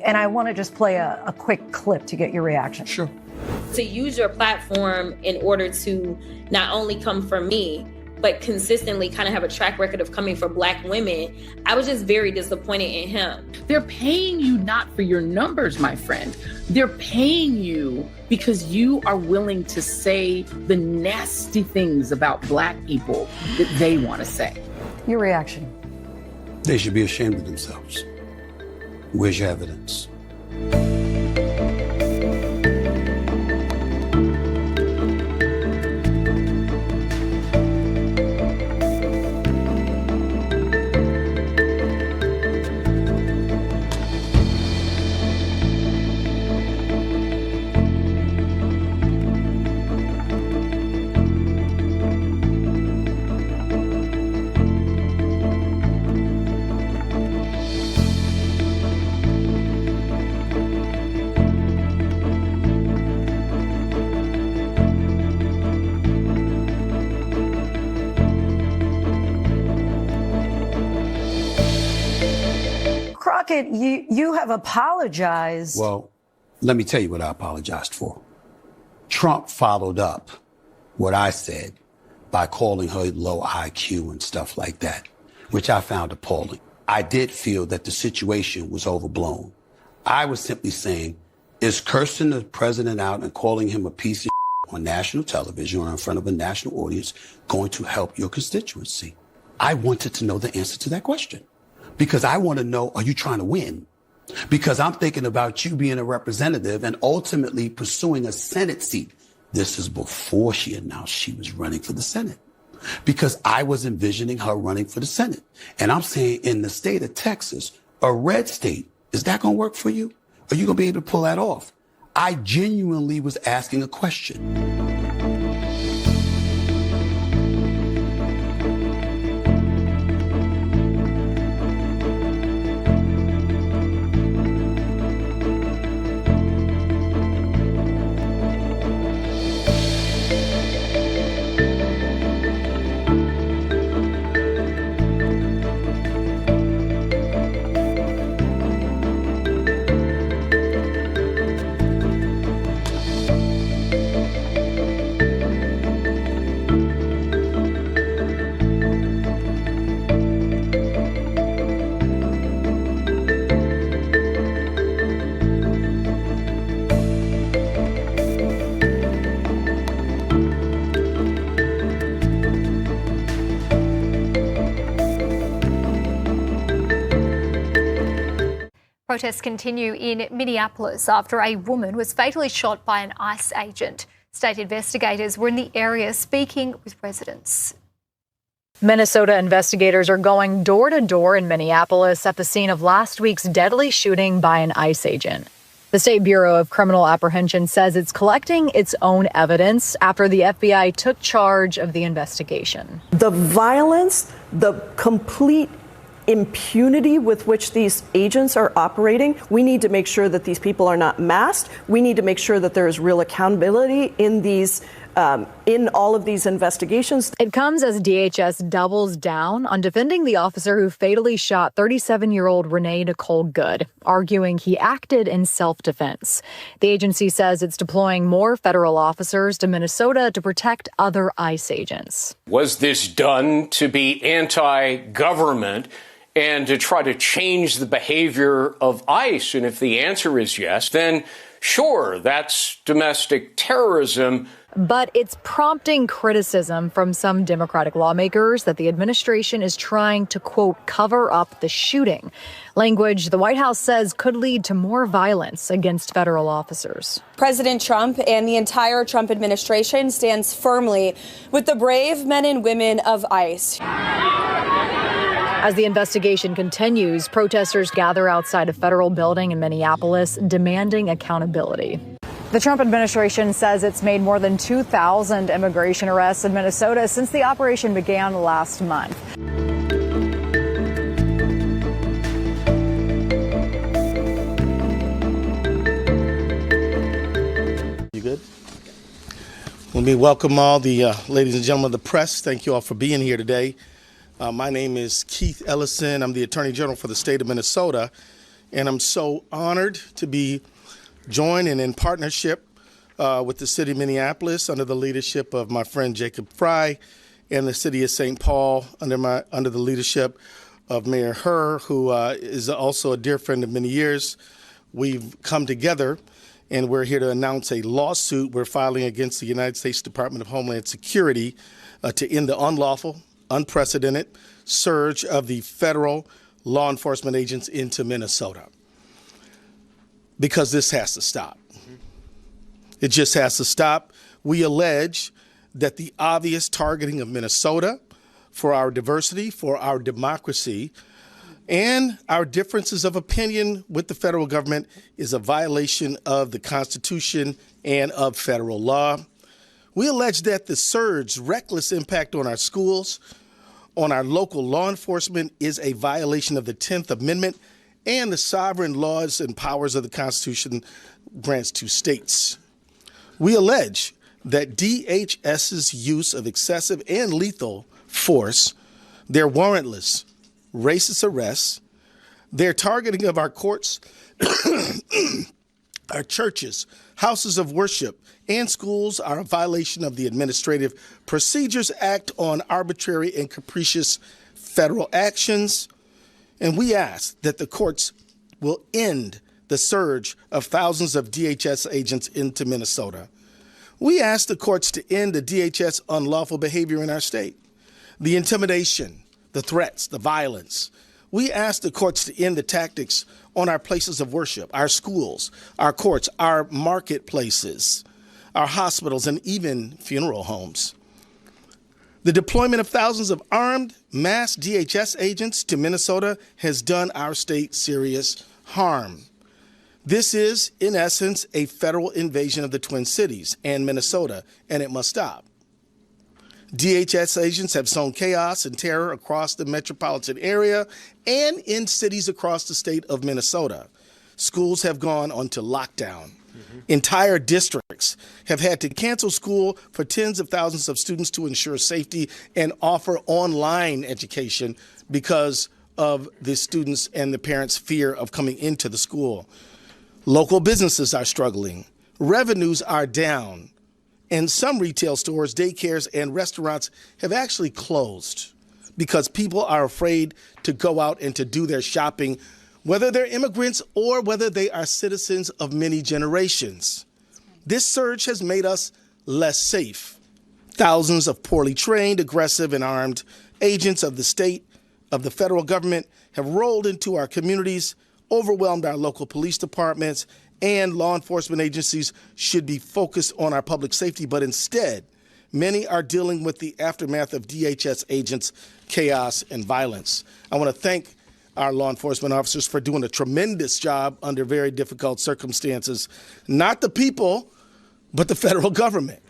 And I want to just play a quick clip to get your reaction. Sure. To use your platform in order to not only come for me, but consistently kind of have a track record of coming for Black women, I was just very disappointed in him. They're paying you not for your numbers, my friend. They're paying you because you are willing to say the nasty things about Black people that they want to say. Your reaction? They should be ashamed of themselves. Where's your evidence? Crockett, you have apologized. Well, let me tell you what I apologized for. Trump followed up what I said by calling her low IQ and stuff like that, which I found appalling. I did feel that the situation was overblown. I was simply saying, is cursing the president out and calling him a piece of on national television or in front of a national audience going to help your constituency? I wanted to know the answer to that question. Because I want to know, are you trying to win? Because I'm thinking about you being a representative and ultimately pursuing a Senate seat. This is before she announced she was running for the Senate. Because I was envisioning her running for the Senate. And I'm saying in the state of Texas, a red state, is that going to work for you? Are you going to be able to pull that off? I genuinely was asking a question. Protests continue in Minneapolis after a woman was fatally shot by an ICE agent. State investigators were in the area speaking with residents. Minnesota investigators are going door to door in Minneapolis at the scene of last week's deadly shooting by an ICE agent. The State Bureau of Criminal Apprehension says it's collecting its own evidence after the FBI took charge of the investigation. The violence, the complete impunity with which these agents are operating, we need to make sure that these people are not masked. We need to make sure that there is real accountability in these in all of these investigations. It comes as DHS doubles down on defending the officer who fatally shot 37-year-old Renee Nicole Good, arguing he acted in self-defense. The agency says it's deploying more federal officers to Minnesota to protect other ICE agents. Was this done to be anti-government and to try to change the behavior of ICE? And if the answer is yes, then sure, that's domestic terrorism. But it's prompting criticism from some Democratic lawmakers that the administration is trying to, quote, cover up the shooting. Language the White House says could lead to more violence against federal officers. President Trump and the entire Trump administration stands firmly with the brave men and women of ICE. As the investigation continues, protesters gather outside a federal building in Minneapolis demanding accountability. The Trump administration says it's made more than 2,000 immigration arrests in Minnesota since the operation began last month. You good? Let me welcome all the ladies and gentlemen of the press. Thank you all for being here today. My name is Keith Ellison. I'm the Attorney General for the state of Minnesota. And I'm so honored to be joined and in partnership with the city of Minneapolis under the leadership of my friend Jacob Fry, and the city of St. Paul under the leadership of Mayor Herr, who is also a dear friend of many years. We've come together, and we're here to announce a lawsuit we're filing against the United States Department of Homeland Security to end the unlawful, unprecedented surge of the federal law enforcement agents into Minnesota. Because this has to stop. It just has to stop. We allege that the obvious targeting of Minnesota for our diversity, for our democracy, and our differences of opinion with the federal government is a violation of the Constitution and of federal law. We allege that the surge's reckless impact on our schools, on our local law enforcement, is a violation of the 10th Amendment and the sovereign laws and powers of the Constitution grants to states. We allege that DHS's use of excessive and lethal force, their warrantless, racist arrests, their targeting of our courts, our churches, houses of worship, and schools are a violation of the Administrative Procedures Act on arbitrary and capricious federal actions. And we ask that the courts will end the surge of thousands of DHS agents into Minnesota. We ask the courts to end the DHS unlawful behavior in our state, the intimidation, the threats, the violence. We ask the courts to end the tactics on our places of worship, our schools, our courts, our marketplaces, our hospitals, and even funeral homes. The deployment of thousands of armed, mass DHS agents to Minnesota has done our state serious harm. This is, in essence, a federal invasion of the Twin Cities and Minnesota, and it must stop. DHS agents have sown chaos and terror across the metropolitan area and in cities across the state of Minnesota. Schools have gone onto lockdown. Entire districts have had to cancel school for tens of thousands of students to ensure safety and offer online education because of the students and the parents' fear of coming into the school. Local businesses are struggling. Revenues are down. And some retail stores, daycares, and restaurants have actually closed because people are afraid to go out and to do their shopping, whether they're immigrants or whether they are citizens of many generations. This surge has made us less safe. Thousands of poorly trained, aggressive, and armed agents of the state, of the federal government, have rolled into our communities, overwhelmed our local police departments, and law enforcement agencies should be focused on our public safety, but instead, many are dealing with the aftermath of DHS agents' chaos and violence. I want to thank our law enforcement officers for doing a tremendous job under very difficult circumstances. Not the people, but the federal government.